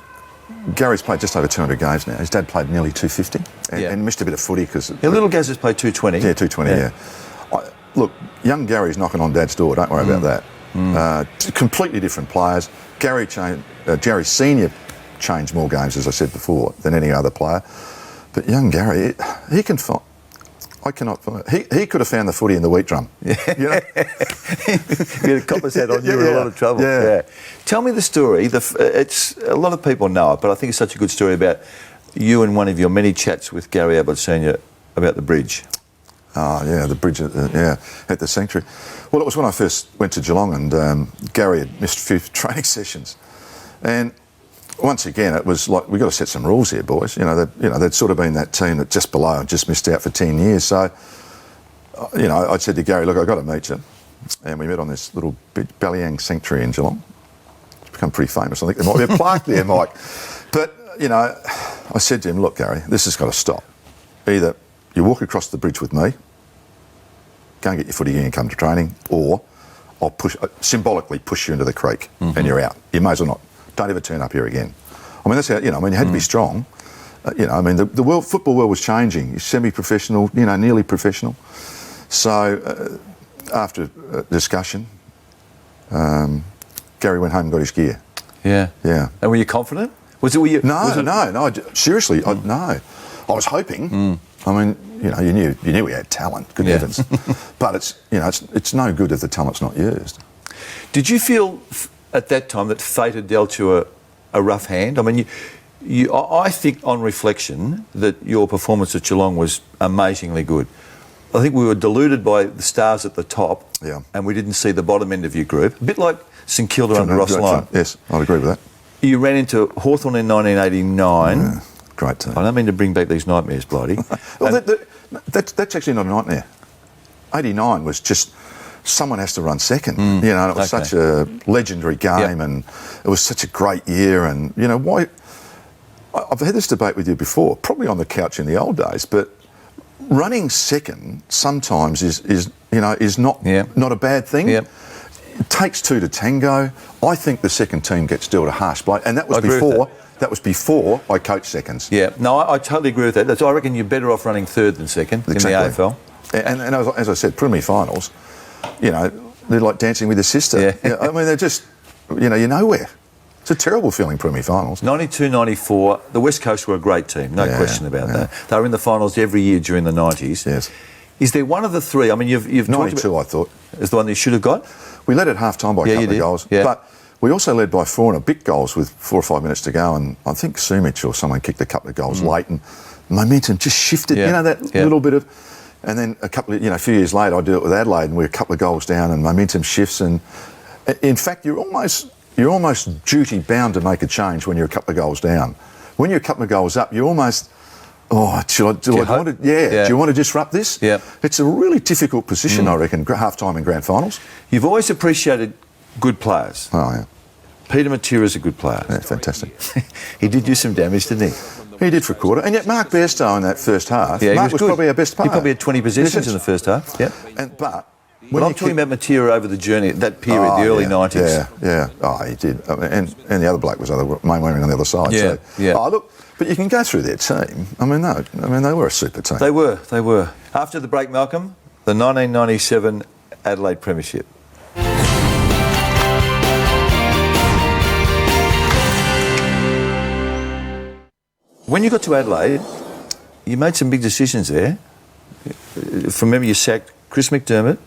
Speaker 2: Gary's played just over 200 games now. His dad played nearly 250 and missed a bit of footy because...
Speaker 1: little Gaz has played 220.
Speaker 2: Yeah, 220, look, young Gary's knocking on Dad's door. Don't worry about that. Completely different players. Gary Senior changed more games, as I said before, than any other player. But young Gary, he can find... I cannot find... He could have found the footy in the wheat drum. You know?
Speaker 1: You had a copper's hat on, you were in a lot of trouble. Yeah. Tell me the story. It's a lot of people know it, but I think it's such a good story about you and one of your many chats with Gary Ablett Senior about the bridge.
Speaker 2: Oh, yeah, the bridge at the Sanctuary. Well, it was when I first went to Geelong and Gary had missed a few training sessions. And once again, it was like, we've got to set some rules here, boys. They'd sort of been that team that just below and just missed out for 10 years. So, I said to Gary, look, I've got to meet you. And we met on this little Ballyang Sanctuary in Geelong. It's become pretty famous. I think there might be a plaque there, Mike. But, I said to him, look, Gary, this has got to stop. Either you walk across the bridge with me, go and get your footy gear and come to training, or I'll symbolically push you into the creek and you're out. You may as well not. Don't ever turn up here again. I mean, that's how, you had to be strong. The football world was changing. You're semi-professional, nearly professional. So, after a discussion, Gary went home and got his gear.
Speaker 1: Yeah.
Speaker 2: Yeah.
Speaker 1: And were you confident?
Speaker 2: No. Seriously, no. I was hoping. I mean, you knew we had talent. Good heavens. But it's no good if the talent's not used.
Speaker 1: Did you feel at that time that fate had dealt you a rough hand? I mean, I think on reflection that your performance at Geelong was amazingly good. I think we were deluded by the stars at the top, and we didn't see the bottom end of your group. A bit like St Kilda under Ross Lyon.
Speaker 2: Yes, I'd agree with that.
Speaker 1: You ran into Hawthorn in 1989.
Speaker 2: Yeah, great team.
Speaker 1: I don't mean to bring back these nightmares, Blighty.
Speaker 2: Well, that's actually not a nightmare. 89 was just... someone has to run second. It was such a legendary game and it was such a great year. And, why... I've had this debate with you before, probably on the couch in the old days, but running second sometimes is not a bad thing. Yep. It takes two to tango. I think the second team gets dealt a harsh blow, and that was before I coached seconds. Yeah, no, I totally agree with that. I reckon you're better off running third than second in the AFL. And as I said, preliminary finals, they're like dancing with your sister. Yeah. I mean, they're just, you're nowhere. It's a terrible feeling, preliminary finals. 92, 94, the West Coast were a great team, no question about that. They were in the finals every year during the 90s. Yes. Is there one of the three? I mean, you've 92, I thought, is the one that you should have got. We led at half time by a couple of goals. Yeah. But We also led by 4 and a bit goals with 4 or 5 minutes to go, and I think Sumich or someone kicked a couple of goals late, and momentum just shifted. You know, that little bit of, and then a few years later, I do it with Adelaide, and we're a couple of goals down, and momentum shifts, and in fact, you're almost duty bound to make a change when you're a couple of goals down. When you're a couple of goals up, you're almost, do you want to disrupt this?
Speaker 1: Yeah.
Speaker 2: It's a really difficult position, I reckon, half-time in grand finals.
Speaker 1: You've always appreciated good players.
Speaker 2: Oh, yeah.
Speaker 1: Peter Matera's a good player.
Speaker 2: Yeah, fantastic.
Speaker 1: He did do some damage, didn't he?
Speaker 2: He did for a quarter. And yet Mark Bairstow in that first half,
Speaker 1: Yeah,
Speaker 2: Mark was
Speaker 1: good.
Speaker 2: probably our best player.
Speaker 1: He probably had 20 possessions in the first half. Yeah.
Speaker 2: But
Speaker 1: when I'm talking about Matera over the journey, that period, the early 90s.
Speaker 2: Yeah. Oh, he did. and the other bloke was main wearing on the other side.
Speaker 1: Yeah,
Speaker 2: So,
Speaker 1: yeah.
Speaker 2: Oh, look, but you can go through their team. I mean, they were a super team.
Speaker 1: They were. After the break, Malcolm, the 1997 Adelaide Premiership. When you got to Adelaide, you made some big decisions there. From memory, you sacked Chris McDermott,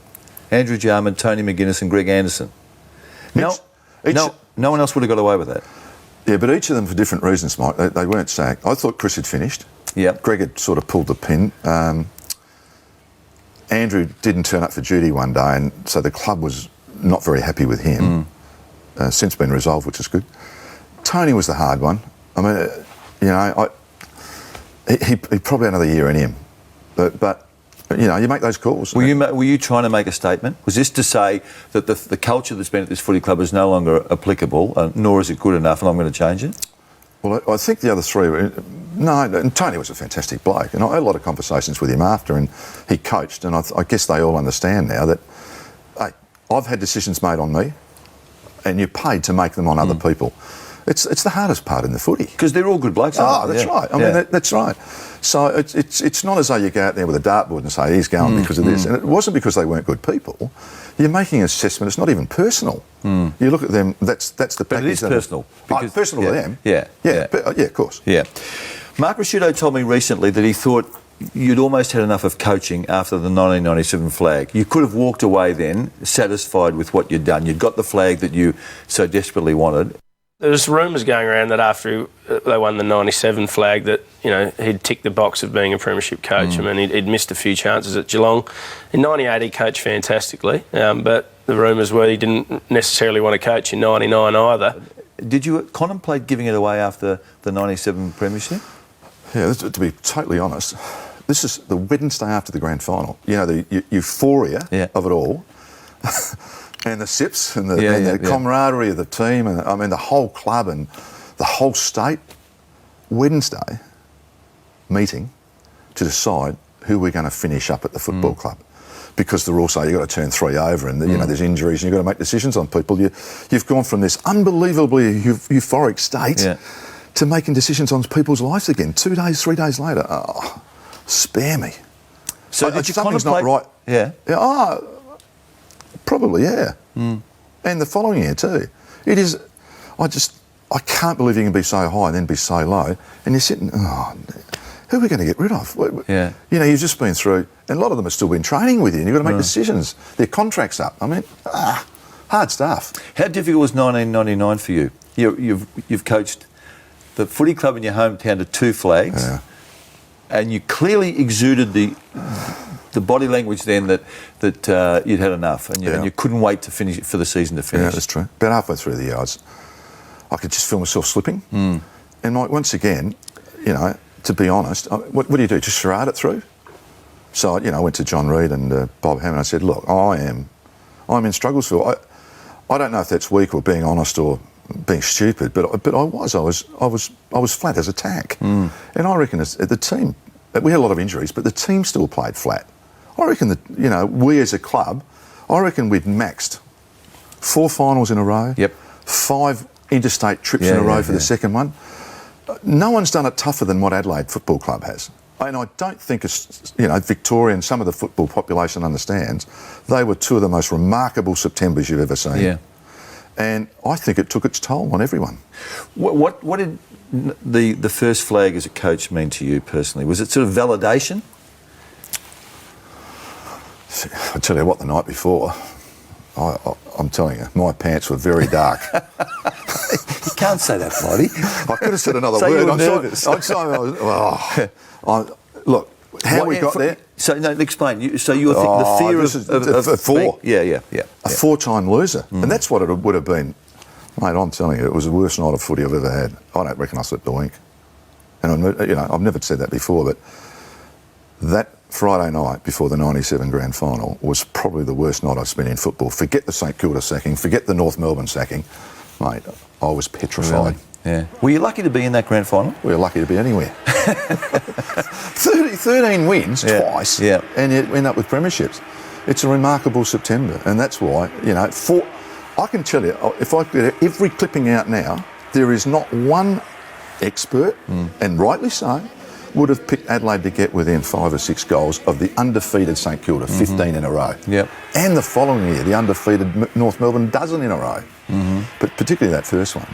Speaker 1: Andrew Jarman, Tony McGuinness and Greg Anderson. No one else would have got away with that.
Speaker 2: Yeah, but each of them for different reasons, Mike. They weren't sacked. I thought Chris had finished.
Speaker 1: Yeah.
Speaker 2: Greg had sort of pulled the pin. Andrew didn't turn up for duty one day, and so the club was not very happy with him. Since been resolved, which is good. Tony was the hard one. I mean, he probably had another year in him. But you make those calls.
Speaker 1: Were you trying to make a statement? Was this to say that the culture that's been at this footy club is no longer applicable, nor is it good enough, and I'm going to change it?
Speaker 2: Well, I think the other three were... No, and Tony was a fantastic bloke, and I had a lot of conversations with him after, and he coached, and I guess they all understand now that, hey, I've had decisions made on me, and you're paid to make them on other people. It's the hardest part in the footy.
Speaker 1: Because they're all good blokes, aren't they?
Speaker 2: That's right. I mean, that's right. So it's not as though you go out there with a dartboard and say, he's going because of this. And it wasn't because they weren't good people. You're making an assessment. It's not even personal. You look at them, that's the package.
Speaker 1: But it is personal.
Speaker 2: Personal to them.
Speaker 1: Yeah.
Speaker 2: But, of course.
Speaker 1: Yeah. Mark Rasciuto told me recently that he thought you'd almost had enough of coaching after the 1997 flag. You could have walked away then, satisfied with what you'd done. You'd got the flag that you so desperately wanted.
Speaker 4: There was rumours going around that after they won the 97 flag that, he'd ticked the box of being a premiership coach. I mean, he'd missed a few chances at Geelong. In 98 he coached fantastically, but the rumours were he didn't necessarily want to coach in 99 either.
Speaker 2: Did you contemplate giving it away after the 97 premiership? Yeah, to be totally honest, this is the Wednesday after the grand final. The euphoria of it all. And the sips and the camaraderie of the team and the whole club and the whole state. Wednesday meeting to decide who we're going to finish up at the football club, because the rules say you've got to turn 3 over and there's injuries and you've got to make decisions on people. You've gone from this unbelievably euphoric state to making decisions on people's lives again. 2 days, 3 days later, spare me.
Speaker 1: So did you
Speaker 2: something's
Speaker 1: contemplate?
Speaker 2: not right. Probably, yeah. And the following year too. It is, I can't believe you can be so high and then be so low. And you're sitting, who are we going to get rid of?
Speaker 1: Yeah.
Speaker 2: You've just been through, and a lot of them have still been training with you, and you've got to make decisions. Their contract's up. I mean, hard stuff.
Speaker 1: How difficult was 1999 for you? You've coached the footy club in your hometown to 2 flags, and you clearly exuded the body language then that you'd had enough, and you couldn't wait to finish for the season to finish.
Speaker 2: Yeah, that's true. About halfway through the year, I could just feel myself slipping. And once again, to be honest, what do you do? Just charade it through? So I went to John Reid and Bob Hammond. I said, look, I'm in Strugglesville. I don't know if that's weak or being honest or being stupid, but I was flat as a tack. And I reckon the team, we had a lot of injuries, but the team still played flat. I reckon that, we as a club, I reckon we'd maxed 4 finals in a row, 5 interstate trips in a row for the second one. No one's done it tougher than what Adelaide Football Club has. And I don't think, Victoria and some of the football population understands, they were 2 of the most remarkable Septembers you've ever seen.
Speaker 1: Yeah.
Speaker 2: And I think it took its toll on everyone.
Speaker 1: What did the first flag as a coach mean to you personally? Was it sort of validation?
Speaker 2: I tell you what, the night before, I'm telling you, my pants were very dark.
Speaker 1: You can't say that, Blighty.
Speaker 2: I could have said another
Speaker 1: So
Speaker 2: word.
Speaker 1: you were
Speaker 2: I'm
Speaker 1: nervous.
Speaker 2: Look, how we got there.
Speaker 1: So, no, explain. So you were the fear
Speaker 2: this
Speaker 1: of...
Speaker 2: is a four.
Speaker 1: Yeah.
Speaker 2: A four-time loser. And that's what it would have been. Mate, I'm telling you, it was the worst night of footy I've ever had. I don't reckon I slept a wink. And, I've never said that before, but that Friday night before the 97 grand final was probably the worst night I've spent in football. Forget the St Kilda sacking, forget the North Melbourne sacking. Mate, I was petrified.
Speaker 1: Really? Yeah. Were you lucky to be in that grand final?
Speaker 2: We were lucky to be anywhere. 13 wins twice, and you end up with premierships. It's a remarkable September, and that's why, I can tell you, if I get every clipping out now, there is not one expert, and rightly so, would have picked Adelaide to get within 5 or 6 goals of the undefeated St Kilda, 15 in a row.
Speaker 1: Yep.
Speaker 2: And the following year, the undefeated North Melbourne, dozen in a row. But particularly that first one.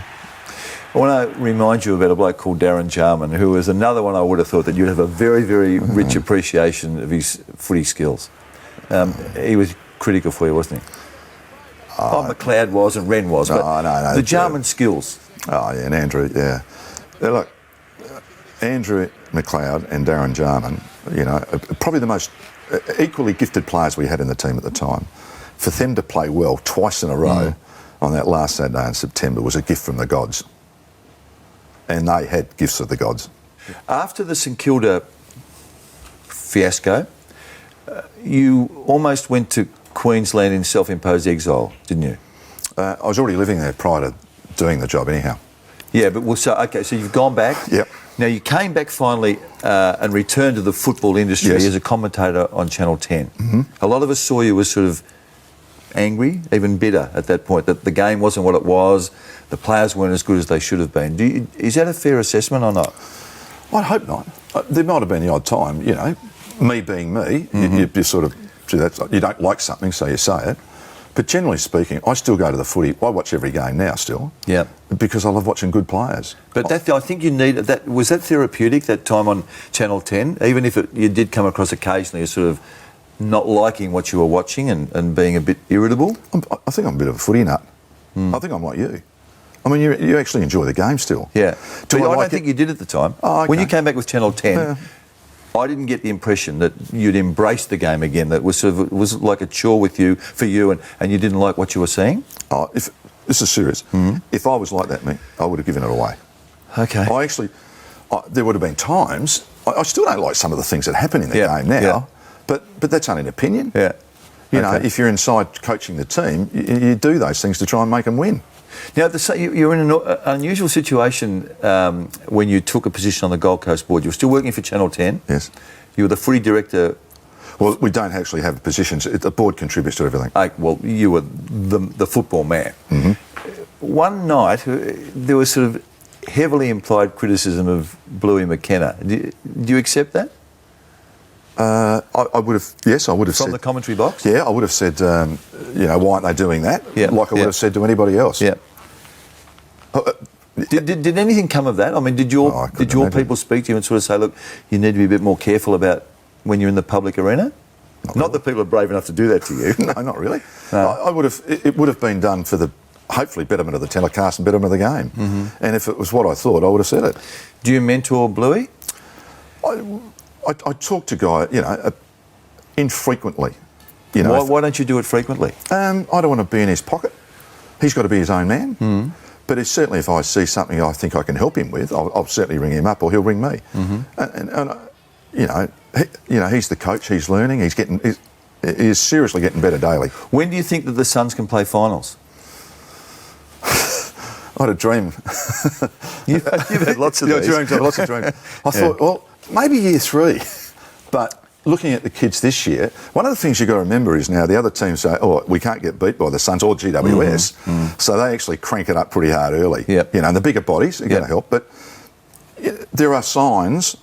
Speaker 1: I want to remind you about a bloke called Darren Jarman, who was another one I would have thought that you'd have a very, very rich appreciation of his footy skills. He was critical for you, wasn't he? McLeod was and Wren was, but
Speaker 2: no,
Speaker 1: the Jarman skills.
Speaker 2: Oh, yeah, and Andrew, yeah. Look, Andrew McLeod and Darren Jarman, are probably the most equally gifted players we had in the team at the time. For them to play well twice in a row on that last Saturday in September was a gift from the gods. And they had gifts of the gods.
Speaker 1: After the St Kilda fiasco, you almost went to Queensland in self-imposed exile, didn't you?
Speaker 2: I was already living there prior to doing the job anyhow.
Speaker 1: Yeah, but so you've gone back.
Speaker 2: Yep.
Speaker 1: Now you came back finally and returned to the football industry as a commentator on Channel 10. A lot of us saw you as sort of angry, even bitter at that point, that the game wasn't what it was, the players weren't as good as they should have been. Is that a fair assessment or not?
Speaker 2: I hope not. There might have been the odd time, me being me, you sort of, you don't like something, so you say it. But generally speaking, I still go to the footy. I watch every game now still. Yeah. Because I love watching good players.
Speaker 1: But I think you need that. Was that therapeutic, that time on Channel 10? Even if you did come across occasionally as sort of not liking what you were watching and being a bit irritable?
Speaker 2: I think I'm a bit of a footy nut. I think I'm like you. I mean, you actually enjoy the game still.
Speaker 1: Yeah. But I don't think you did at the time.
Speaker 2: Oh, okay.
Speaker 1: When you came back with Channel 10... I didn't get the impression that you'd embraced the game again, that was like a chore for you and you didn't like what you were seeing?
Speaker 2: Oh, if this is serious. If I was like that, mate, I would have given it away.
Speaker 1: Okay.
Speaker 2: There would have been times, I still don't like some of the things that happen in the game now, but that's only an opinion.
Speaker 1: Yeah.
Speaker 2: If you're inside coaching the team, you do those things to try and make them win.
Speaker 1: Now, you're in an unusual situation when you took a position on the Gold Coast board. You were still working for Channel 10.
Speaker 2: Yes.
Speaker 1: You were the footy director.
Speaker 2: Well, we don't actually have positions. The board contributes to everything.
Speaker 1: Well, you were the football man. One night, there was sort of heavily implied criticism of Bluey McKenna. Do you accept that?
Speaker 2: I would have, yes, I would have said...
Speaker 1: From the commentary box?
Speaker 2: Yeah, I would have said, why aren't they doing that?
Speaker 1: Yeah.
Speaker 2: Like I would have said to anybody else.
Speaker 1: Yeah. Did anything come of that? I mean, did your people speak to you and sort of say, look, you need to be a bit more careful about when you're in the public arena? Not that people are brave enough to do that to you.
Speaker 2: No, not really.
Speaker 1: No.
Speaker 2: I would have. It would have been done for the, hopefully, betterment of the telecast and betterment of the game. And if it was what I thought, I would have said it.
Speaker 1: Do you mentor Bluey?
Speaker 2: I talk to Guy, infrequently.
Speaker 1: Why don't you do it frequently?
Speaker 2: I don't want to be in his pocket. He's got to be his own man. But it's certainly, if I see something I think I can help him with, I'll certainly ring him up, or he'll ring me. He's the coach. He's learning. He's seriously getting better daily.
Speaker 1: When do you think that the Suns can play finals?
Speaker 2: I had a dream.
Speaker 1: You've had lots of these.
Speaker 2: Dreams. Lots of dreams. I thought, well, maybe year 3, but looking at the kids this year, one of the things you've got to remember is now the other teams say, we can't get beat by the Suns or GWS, so they actually crank it up pretty hard early.
Speaker 1: Yep.
Speaker 2: And the bigger bodies are going to help, but there are signs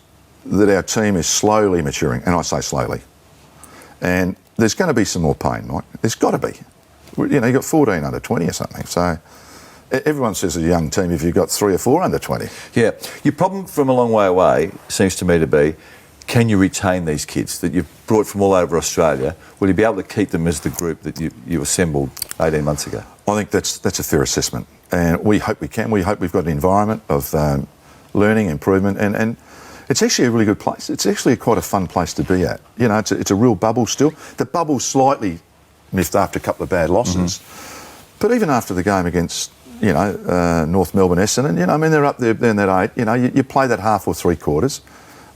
Speaker 2: that our team is slowly maturing, and I say slowly. And there's going to be some more pain, Mike. There's got to be. You've got 14 under 20 or something, so... Everyone says a young team if you've got 3 or 4 under 20.
Speaker 1: Yeah. Your problem from a long way away seems to me to be can you retain these kids that you've brought from all over Australia? Will you be able to keep them as the group that you assembled 18 months ago?
Speaker 2: I think that's a fair assessment, and we hope we can. We hope we've got an environment of learning, improvement, and it's actually a really good place. It's actually quite a fun place to be at. You know, it's a real bubble still. The bubble's slightly miffed after a couple of bad losses, but even after the game against, North Melbourne Essendon, I mean, they're up there in that 8. You know, you play that half or three quarters,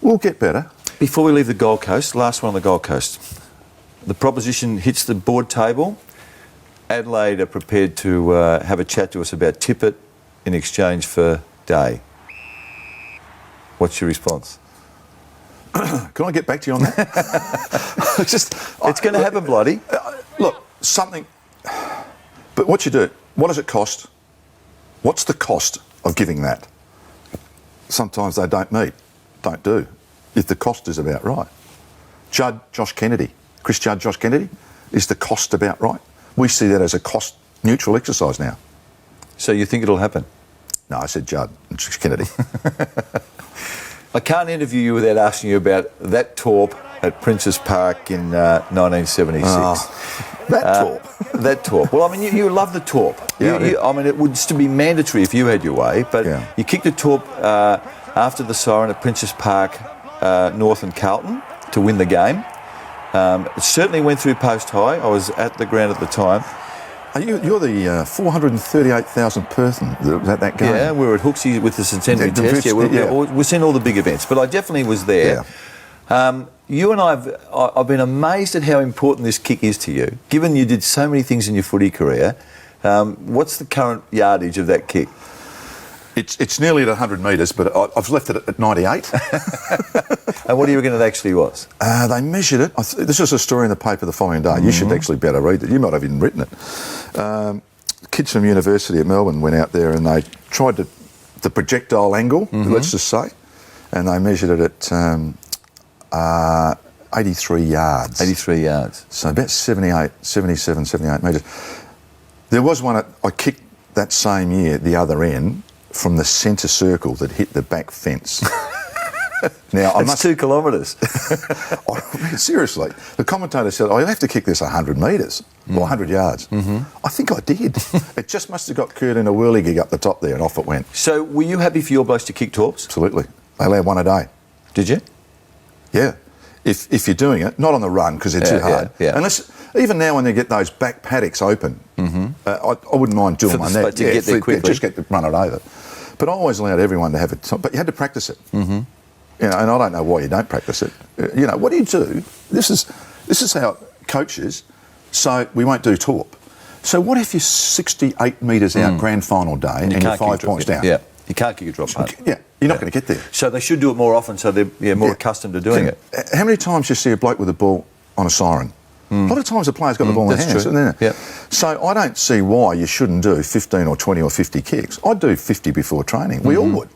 Speaker 2: we'll get better.
Speaker 1: Before we leave the Gold Coast, last one on the Gold Coast. The proposition hits the board table. Adelaide are prepared to have a chat to us about Tippett in exchange for Day. What's your response?
Speaker 2: Can I get back to you on that?
Speaker 1: It's going to happen, Blighty.
Speaker 2: Look, something... But what does it cost? What's the cost of giving that? Sometimes they don't do. If the cost is about right. Josh Kennedy, is the cost about right? We see that as a cost-neutral exercise now.
Speaker 1: So you think it'll happen?
Speaker 2: No, I said Josh Kennedy.
Speaker 1: I can't interview you without asking you about that torp at Princes Park in 1976. That torp. Well, I mean, you love the torp. I mean, it would still be mandatory if you had your way, but you kicked the torp after the siren at Princes Park, North and Carlton, to win the game. It certainly went through post high. I was at the ground at the time.
Speaker 2: You're the 438,000 person that was at that game.
Speaker 1: Yeah, we were at Hooksy with the Centenary Test. We've seen all the big events, but I definitely was there.
Speaker 2: Yeah.
Speaker 1: You and I've been amazed at how important this kick is to you. Given you did so many things in your footy career, what's the current yardage of that kick?
Speaker 2: It's nearly at 100 metres, but I've left it at 98.
Speaker 1: And what do you reckon it actually was?
Speaker 2: They measured it. This was a story in the paper the following day. You should actually better read it. You might have even written it. Kids from University of Melbourne went out there and they tried the projectile angle, let's just say, and they measured it at 83 yards. 83 yards. So about 77, 78 metres. There was one I kicked that same year at the other end from the centre circle that hit the back fence. Now,
Speaker 1: That's 2 kilometres.
Speaker 2: Seriously, the commentator said, "I have to kick this 100 metres or 100 yards." I think I did. It just must have got curled in a whirly gig up the top there, and off it went.
Speaker 1: So, were you happy for your blokes to kick torps?
Speaker 2: Absolutely. They allowed one a day.
Speaker 1: Did you?
Speaker 2: Yeah. If you're doing it, not on the run because they're too hard. Unless even now when they get those back paddocks open, I wouldn't mind doing one there.
Speaker 1: To get there quickly.
Speaker 2: Just get to run it over. But I always allowed everyone to have it. But you had to practice it. And I don't know why you don't practice it. What do you do? This is how coaches. So we won't do torp. So what if you're 68 metres out grand final day and you're 5 points down?
Speaker 1: Yeah, you can't kick a drop punt.
Speaker 2: Yeah, you're not going to get there.
Speaker 1: So they should do it more often so they're more accustomed to doing it.
Speaker 2: How many times do you see a bloke with a ball on a siren? A lot of times the player's got the ball in their hands.
Speaker 1: True.
Speaker 2: So I don't see why you shouldn't do 15 or 20 or 50 kicks. I'd do 50 before training. We all would.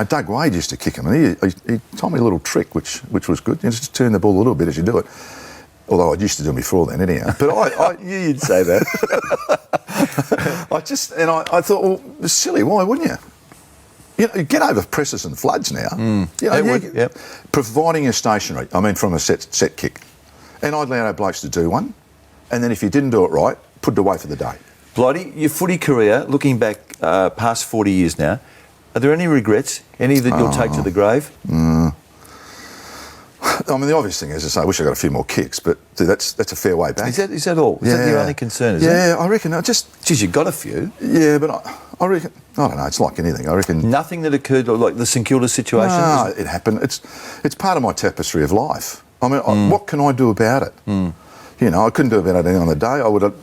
Speaker 2: Doug Wade used to kick them, and he told me a little trick, which was good. You just turn the ball a little bit as you do it. Although I used to do them before then, anyhow. But
Speaker 1: you'd say that.
Speaker 2: I thought, well, it's silly. Why wouldn't you? You get over presses and floods now. Providing you're stationary. I mean, from a set kick. And I'd allow our blokes to do one. And then if you didn't do it right, put it away for the day.
Speaker 1: Blighty, your footy career, looking back past 40 years now, are there any regrets? Any that you'll take to the grave?
Speaker 2: I mean, the obvious thing is to say, I wish I got a few more kicks, but that's a fair way back.
Speaker 1: Is that all? Is that your only concern, is it?
Speaker 2: Yeah, I reckon.
Speaker 1: Geez, you got a few.
Speaker 2: Yeah, but I reckon, I don't know, it's like anything. I reckon...
Speaker 1: Nothing that occurred, like the St Kilda situation?
Speaker 2: No, it happened. It's part of my tapestry of life. I mean, what can I do about it? I couldn't do about it on the day. I would have...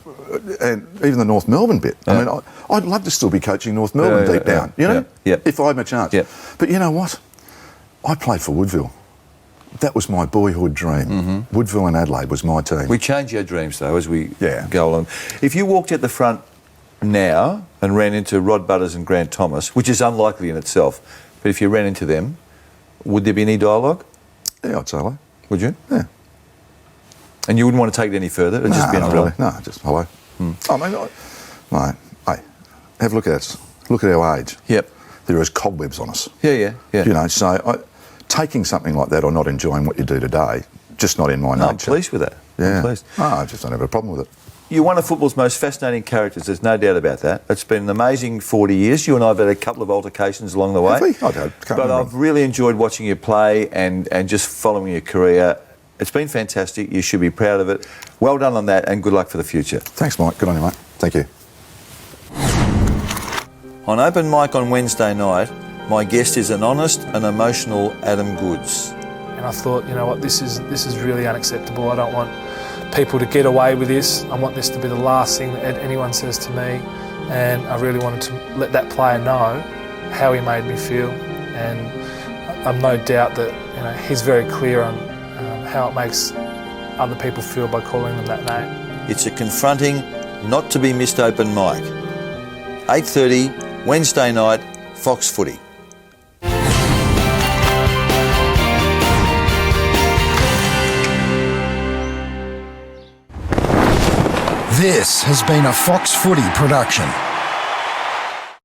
Speaker 2: And even the North Melbourne bit. I mean, I'd love to still be coaching North Melbourne deep down, if I had my chance. But you know what? I played for Woodville. That was my boyhood dream. Woodville and Adelaide was my team.
Speaker 1: We change our dreams, though, as we go along. If you walked at the front now and ran into Rod Butters and Grant Thomas, which is unlikely in itself, but if you ran into them, would there be any dialogue?
Speaker 2: Yeah, I'd say hello.
Speaker 1: Would you?
Speaker 2: Yeah.
Speaker 1: And you wouldn't want to take it any further? It'd just be an umbrella?
Speaker 2: Really. No, just hello. I mean, mate, hey, have a look at us. Look at our age.
Speaker 1: Yep.
Speaker 2: There is cobwebs on us.
Speaker 1: Yeah.
Speaker 2: So taking something like that or not enjoying what you do today, just not in my
Speaker 1: No,
Speaker 2: nature.
Speaker 1: I'm pleased with that.
Speaker 2: Yeah.
Speaker 1: I'm pleased.
Speaker 2: Oh, I just don't have a problem with it.
Speaker 1: You're one of football's most fascinating characters, there's no doubt about that. It's been an amazing 40 years. You and I have had a couple of altercations along the way.
Speaker 2: Have we? I can't
Speaker 1: But
Speaker 2: remember.
Speaker 1: I've really enjoyed watching you play and just following your career. It's been fantastic. You should be proud of it. Well done on that and good luck for the future.
Speaker 2: Thanks, Mike. Good on you, mate. Thank you.
Speaker 1: On Open Mic on Wednesday night, my guest is an honest and emotional Adam Goodes.
Speaker 5: And I thought, you know what, this is really unacceptable. I don't want people to get away with this. I want this to be the last thing that anyone says to me. And I really wanted to let that player know how he made me feel. And I've no doubt that he's very clear on how it makes other people feel by calling them that name.
Speaker 1: It's a confronting, not to be missed open mic. 8:30, Wednesday night, Fox Footy.
Speaker 6: This has been a Fox Footy production.